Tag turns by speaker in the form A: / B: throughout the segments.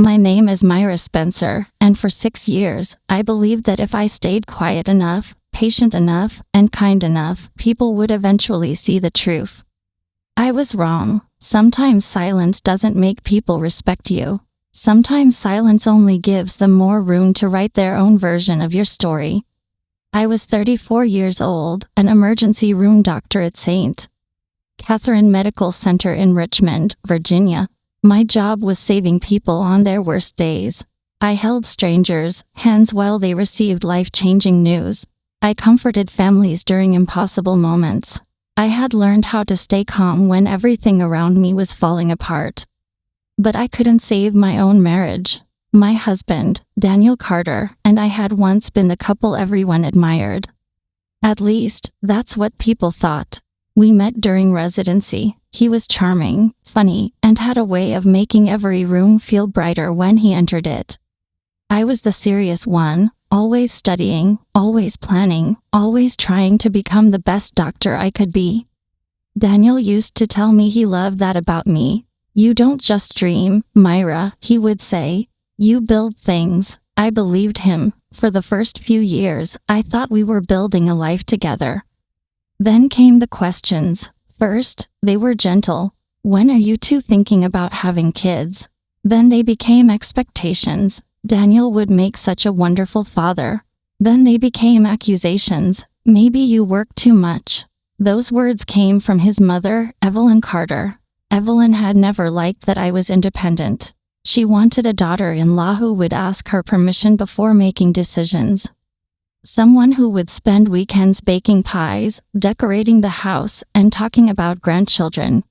A: My name is Myra Spencer, and for 6 years, I believed that if I stayed quiet enough, patient enough, and kind enough, people would eventually see the truth. I was wrong. Sometimes silence doesn't make people respect you. Sometimes silence only gives them more room to write their own version of your story. I was 34 years old, an emergency room doctor at St. Catherine Medical Center in Richmond, Virginia. My job was saving people on their worst days. I held strangers' hands while they received life-changing news. I comforted families during impossible moments. I had learned how to stay calm when everything around me was falling apart. But I couldn't save my own marriage. My husband, Daniel Carter, and I had once been the couple everyone admired. At least, that's what people thought. We met during residency. He was charming, funny, and had a way of making every room feel brighter when he entered it. I was the serious one, always studying, always planning, always trying to become the best doctor I could be. Daniel used to tell me he loved that about me. "You don't just dream, Myra," he would say. "You build things." I believed him. For the first few years, I thought we were building a life together. Then came the questions. First, they were gentle. "When are you two thinking about having kids?" Then they became expectations. "Daniel would make such a wonderful father." Then they became accusations. "Maybe you work too much." Those words came from his mother, Evelyn Carter. Evelyn had never liked that I was independent. She wanted a daughter-in-law who would ask her permission before making decisions. Someone who would spend weekends baking pies, decorating the house, and talking about grandchildren.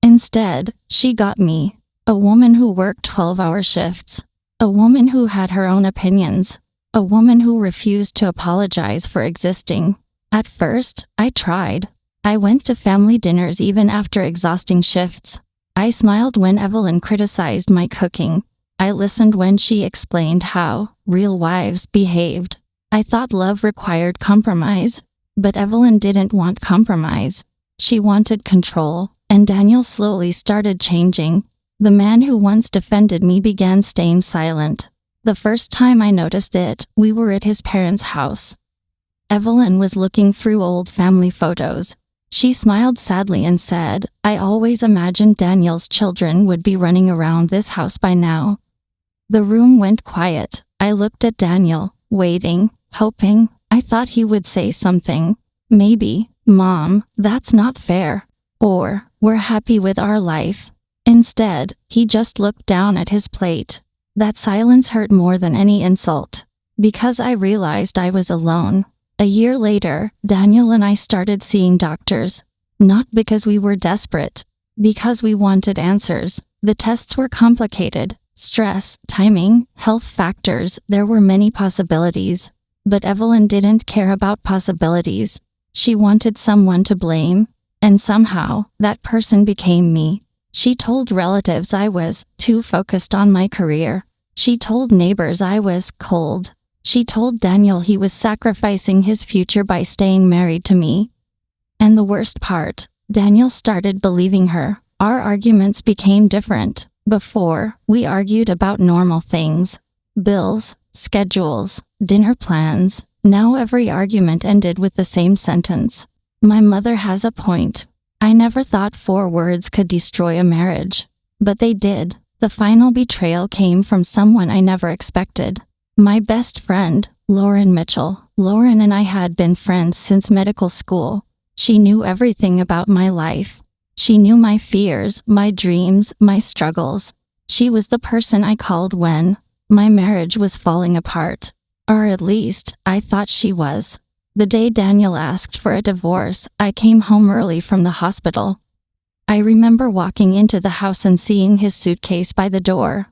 A: Instead, she got me. A woman who worked 12-hour shifts. A woman who had her own opinions. A woman who refused to apologize for existing. At first, I tried. I went to family dinners even after exhausting shifts. I smiled when Evelyn criticized my cooking. I listened when she explained how real wives behaved. I thought love required compromise. But Evelyn didn't want compromise. She wanted control, and Daniel slowly started changing. The man who once defended me began staying silent. The first time I noticed it, we were at his parents' house. Evelyn was looking through old family photos. She smiled sadly and said, "I always imagined Daniel's children would be running around this house by now." The room went quiet. I looked at Daniel, waiting, hoping. I thought he would say something. Maybe, "Mom, that's not fair." Or, "We're happy with our life." Instead, he just looked down at his plate. That silence hurt more than any insult. Because I realized I was alone. A year later, Daniel and I started seeing doctors. Not because we were desperate. Because we wanted answers. The tests were complicated. Stress, timing, health factors, there were many possibilities. But Evelyn didn't care about possibilities. She wanted someone to blame. And somehow, that person became me. She told relatives I was too focused on my career. She told neighbors I was cold. She told Daniel he was sacrificing his future by staying married to me. And the worst part, Daniel started believing her. Our arguments became different. Before, we argued about normal things. Bills, schedules, dinner plans. Now every argument ended with the same sentence. "My mother has a point." I never thought 4 words could destroy a marriage. But they did. The final betrayal came from someone I never expected. My best friend, Lauren Mitchell. Lauren and I had been friends since medical school. She knew everything about my life. She knew my fears, my dreams, my struggles. She was the person I called when my marriage was falling apart. Or at least, I thought she was. The day Daniel asked for a divorce, I came home early from the hospital. I remember walking into the house and seeing his suitcase by the door.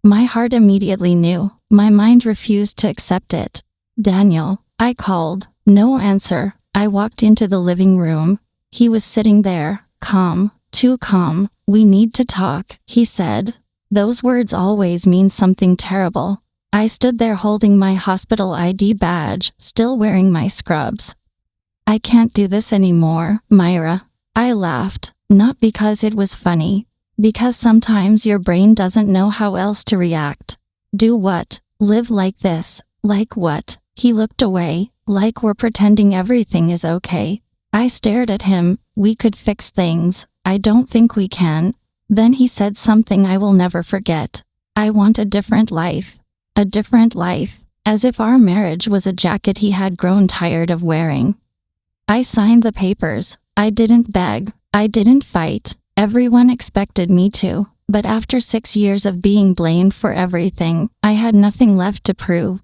A: My heart immediately knew. My mind refused to accept it. "Daniel," I called. No answer. I walked into the living room. He was sitting there, calm, too calm. "We need to talk," he said. Those words always mean something terrible. I stood there holding my hospital ID badge, still wearing my scrubs. "I can't do this anymore, Myra." I laughed, not because it was funny, Because sometimes your brain doesn't know how else to react. Do what? Live like this. Like what? He looked away, like we're pretending everything is okay. I stared at him. We could fix things. I don't think we can. Then he said something I will never forget. I want a different life. A different life. As if our marriage was a jacket he had grown tired of wearing. I signed the papers. I didn't beg. I didn't fight. Everyone expected me to. But after 6 years of being blamed for everything, I had nothing left to prove.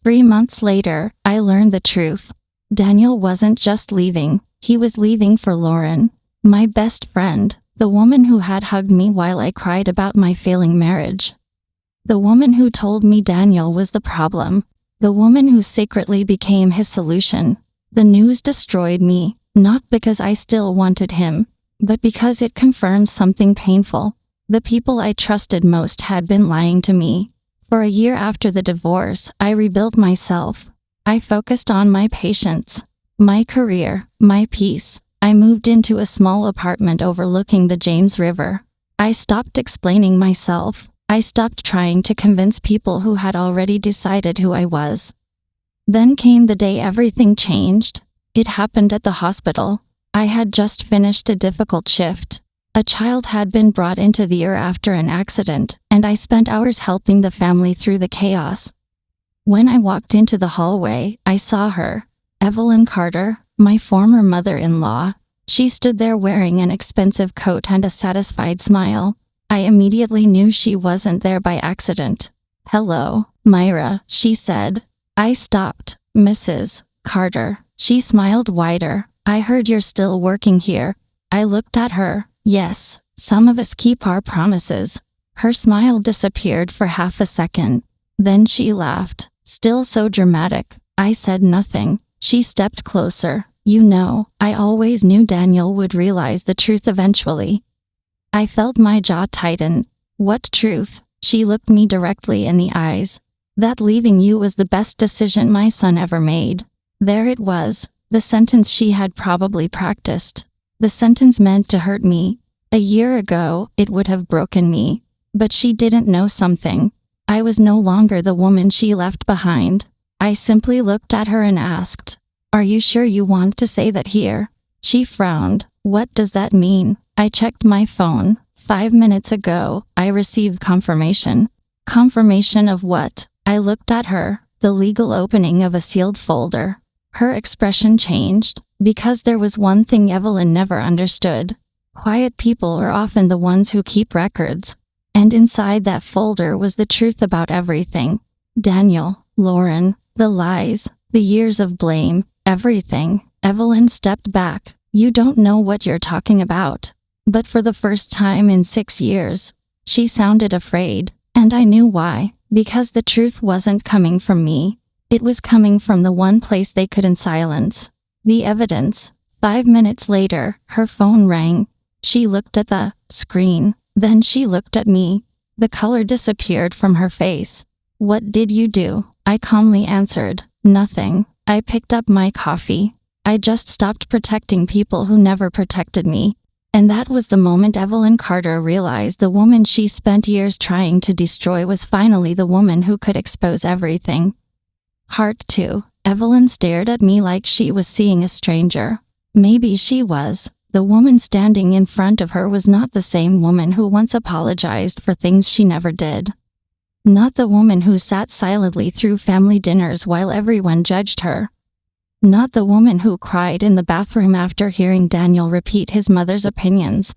A: 3 months later, I learned the truth. Daniel wasn't just leaving. He was leaving for Lauren, my best friend, the woman who had hugged me while I cried about my failing marriage. The woman who told me Daniel was the problem. The woman who secretly became his solution. The news destroyed me, not because I still wanted him, but because it confirmed something painful. The people I trusted most had been lying to me. For a year after the divorce, I rebuilt myself. I focused on my patience, my career, my peace. I moved into a small apartment overlooking the James River. I stopped explaining myself. I stopped trying to convince people who had already decided who I was. Then came the day everything changed. It happened at the hospital. I had just finished a difficult shift. A child had been brought into the ER after an accident, and I spent hours helping the family through the chaos. When I walked into the hallway, I saw her, Evelyn Carter, my former mother-in-law. She stood there wearing an expensive coat and a satisfied smile. I immediately knew she wasn't there by accident. "Hello, Myra," she said. I stopped. "Mrs. Carter." She smiled wider. "I heard you're still working here." I looked at her. "Yes, some of us keep our promises." Her smile disappeared for half a second. Then she laughed, still so dramatic. I said nothing. She stepped closer. "You know, I always knew Daniel would realize the truth eventually." I felt my jaw tighten. "What truth?" She looked me directly in the eyes. "That leaving you was the best decision my son ever made." There it was, the sentence she had probably practiced. The sentence meant to hurt me. A year ago, it would have broken me. But she didn't know something. I was no longer the woman she left behind. I simply looked at her and asked, "Are you sure you want to say that here?" She frowned. "What does that mean?" I checked my phone. 5 minutes ago, I received confirmation. Confirmation of what? I looked at her, the legal opening of a sealed folder. Her expression changed, because there was one thing Evelyn never understood. Quiet people are often the ones who keep records. And inside that folder was the truth about everything. Daniel, Lauren, the lies, the years of blame, everything. Evelyn stepped back. "You don't know what you're talking about." But for the first time in 6 years, she sounded afraid, and I knew why. Because the truth wasn't coming from me. It was coming from the one place they couldn't silence. The evidence. 5 minutes later, her phone rang. She looked at the screen. Then she looked at me. The color disappeared from her face. "What did you do?" I calmly answered, "Nothing." I picked up my coffee. I just stopped protecting people who never protected me. And that was the moment Evelyn Carter realized the woman she spent years trying to destroy was finally the woman who could expose everything. Part 2. Evelyn stared at me like she was seeing a stranger. Maybe she was. The woman standing in front of her was not the same woman who once apologized for things she never did. Not the woman who sat silently through family dinners while everyone judged her. Not the woman who cried in the bathroom after hearing Daniel repeat his mother's opinions.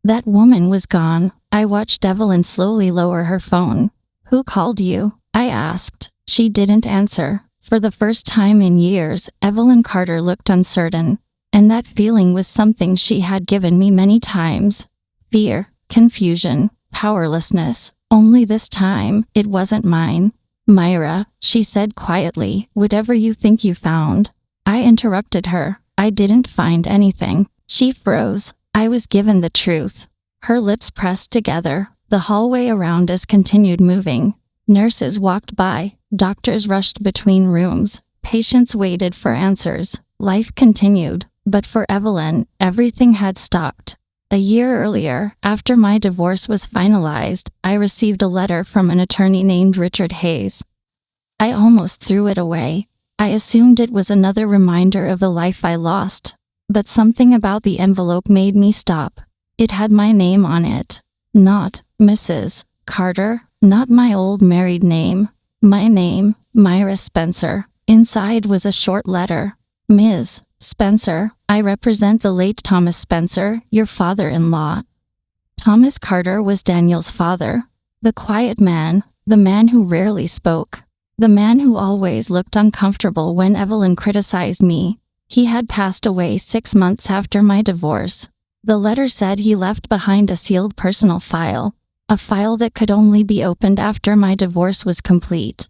A: That woman was gone. I watched Evelyn slowly lower her phone. "Who called you?" I asked. She didn't answer. For the first time in years, Evelyn Carter looked uncertain. And that feeling was something she had given me many times. Fear, confusion, powerlessness. Only this time, it wasn't mine. "Myra," she said quietly, "whatever you think you found." I interrupted her. "I didn't find anything." She froze. I was given the truth. Her lips pressed together. The hallway around us continued moving. Nurses walked by. Doctors rushed between rooms. Patients waited for answers. Life continued. But for Evelyn, everything had stopped. A year earlier, after my divorce was finalized, I received a letter from an attorney named Richard Hayes. I almost threw it away. I assumed it was another reminder of the life I lost. But something about the envelope made me stop. It had my name on it. Not Mrs. Carter, not my old married name. My name, Myra Spencer. Inside was a short letter. Ms. Spencer, I represent the late Thomas Spencer, your father-in-law. Thomas Carter was Daniel's father. The quiet man, the man who rarely spoke. The man who always looked uncomfortable when Evelyn criticized me. He had passed away 6 months after my divorce. The letter said he left behind a sealed personal file, a file that could only be opened after my divorce was complete.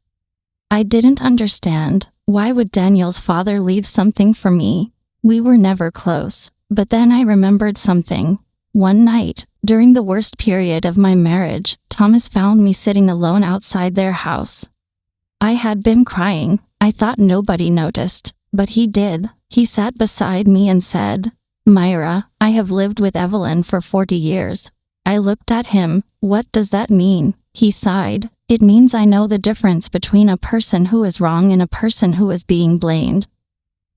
A: I didn't understand. Why would Daniel's father leave something for me? We were never close. But then I remembered something. One night, during the worst period of my marriage, Thomas found me sitting alone outside their house. I had been crying. I thought nobody noticed, but he did. He sat beside me and said, "Myra, I have lived with Evelyn for 40 years. I looked at him. What does that mean? He sighed. It means I know the difference between a person who is wrong and a person who is being blamed.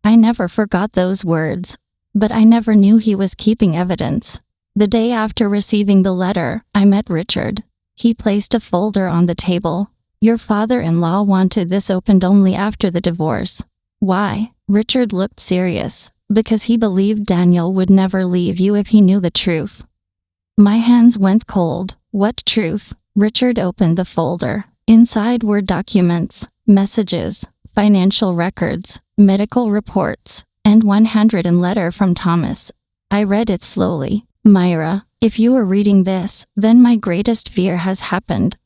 A: I never forgot those words. But I never knew he was keeping evidence. The day after receiving the letter, I met Richard. He placed a folder on the table. Your father-in-law wanted this opened only after the divorce. Why? Richard looked serious. Because he believed Daniel would never leave you if he knew the truth. My hands went cold. What truth? Richard opened the folder. Inside were documents, messages, financial records, medical reports, and one handwritten letter from Thomas. I read it slowly. Myra, if you are reading this, then my greatest fear has happened.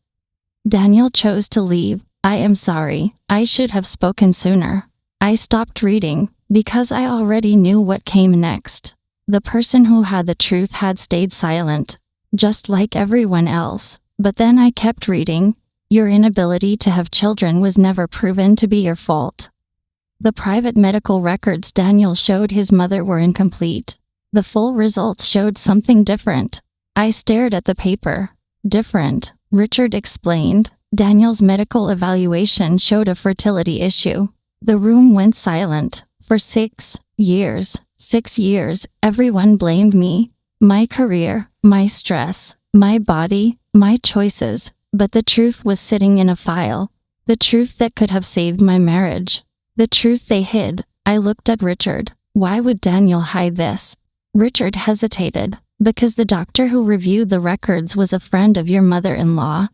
A: Daniel chose to leave. I am sorry. I should have spoken sooner. I stopped reading, because I already knew what came next. The person who had the truth had stayed silent, just like everyone else. But then I kept reading. Your inability to have children was never proven to be your fault. The private medical records Daniel showed his mother were incomplete. The full results showed something different. I stared at the paper. Different, Richard explained. Daniel's medical evaluation showed a fertility issue. The room went silent. For 6 years, 6 years, everyone blamed me. My career, my stress, my body, my choices. But the truth was sitting in a file. The truth that could have saved my marriage. The truth they hid. I looked at Richard. Why would Daniel hide this? Richard hesitated. Because the doctor who reviewed the records was a friend of your mother-in-law.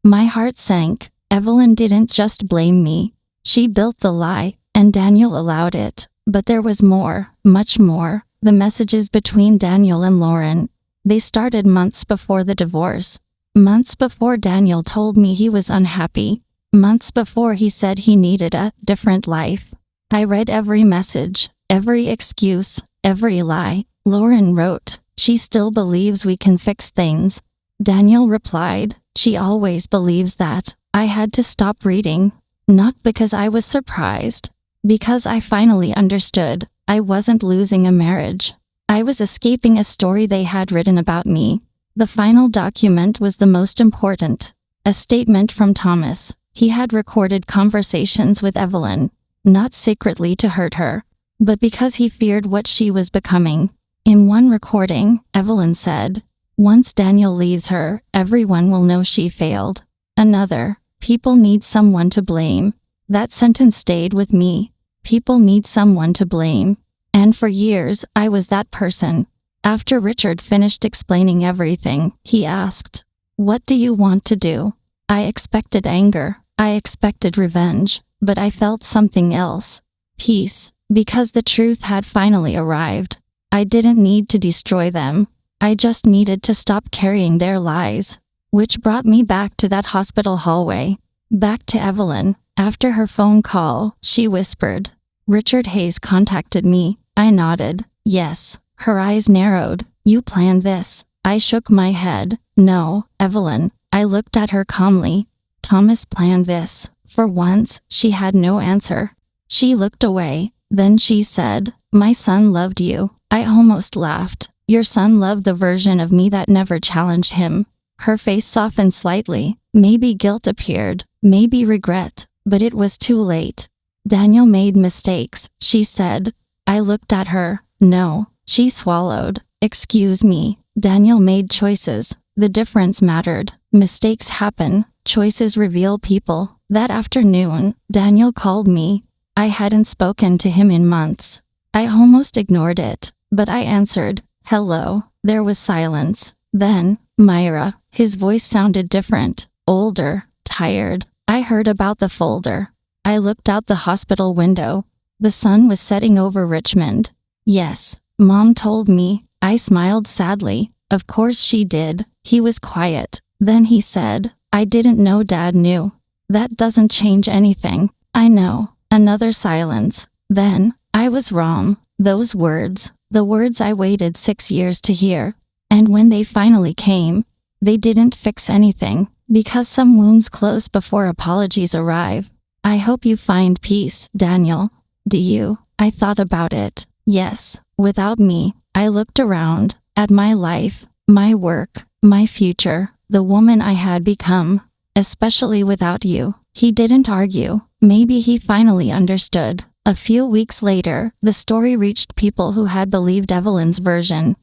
A: My heart sank. Evelyn didn't just blame me. She built the lie, and Daniel allowed it. But there was more, much more. The messages between Daniel and Lauren. They started months before the divorce. Months before Daniel told me he was unhappy. Months before he said he needed a different life. I read every message, every excuse, every lie. Lauren wrote, "She still believes we can fix things." Daniel replied, "She always believes that." I had to stop reading. Not because I was surprised. Because I finally understood. I wasn't losing a marriage. I was escaping a story they had written about me. The final document was the most important. A statement from Thomas. He had recorded conversations with Evelyn, not secretly to hurt her, but because he feared what she was becoming. In one recording, Evelyn said, "Once Daniel leaves her, everyone will know she failed." Another, "People need someone to blame." That sentence stayed with me. People need someone to blame. And for years, I was that person. After Richard finished explaining everything, he asked, "What do you want to do?" I expected anger. I expected revenge. But I felt something else. Peace. Because the truth had finally arrived. I didn't need to destroy them. I just needed to stop carrying their lies. Which brought me back to that hospital hallway. Back to Evelyn. After her phone call, she whispered, "Richard Hayes contacted me." I nodded. Yes. Her eyes narrowed. "You planned this." I shook my head. "No, Evelyn." I looked at her calmly. "Thomas planned this." For once, she had no answer. She looked away. Then she said, "My son loved you." I almost laughed. Your son loved the version of me that never challenged him. Her face softened slightly. Maybe guilt appeared, maybe regret, but it was too late. Daniel made mistakes, she said. I looked at her. No, she swallowed. Excuse me. Daniel made choices. The difference mattered. Mistakes happen. Choices reveal people. That afternoon, Daniel called me. I hadn't spoken to him in months. I almost ignored it, but I answered. Hello. There was silence. Then, Myra. His voice sounded different, older, tired. I heard about the folder. I looked out the hospital window. The sun was setting over Richmond. Yes, Mom told me. I smiled sadly. Of course she did. He was quiet. Then he said, I didn't know Dad knew. That doesn't change anything. I know. Another silence. Then, I was wrong. Those words, the words I waited 6 years to hear. And when they finally came, they didn't fix anything, because some wounds close before apologies arrive. I hope you find peace, Daniel. Do you? I thought about it. Yes, without me. I looked around, at my life, my work, my future, the woman I had become. Especially without you. He didn't argue. Maybe he finally understood. A few weeks later, the story reached people who had believed Evelyn's version.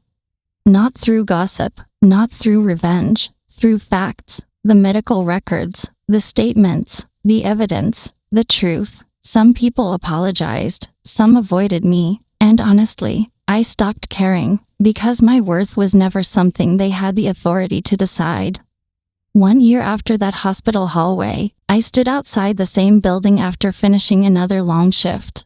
A: Not through gossip, not through revenge, through facts, the medical records, the statements, the evidence, the truth. Some people apologized, some avoided me, and honestly, I stopped caring, because my worth was never something they had the authority to decide. 1 year after that hospital hallway, I stood outside the same building after finishing another long shift.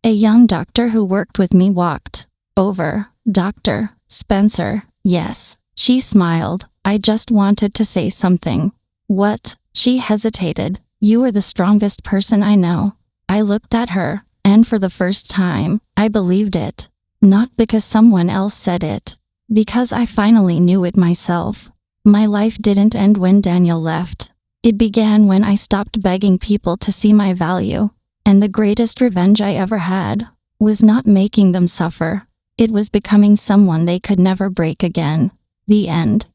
A: A young doctor who worked with me walked over. Dr. Spencer, yes. She smiled. I just wanted to say something. What? She hesitated. You are the strongest person I know. I looked at her, and for the first time, I believed it. Not because someone else said it. Because I finally knew it myself. My life didn't end when Daniel left. It began when I stopped begging people to see my value. And the greatest revenge I ever had was not making them suffer. It was becoming someone they could never break again. The end.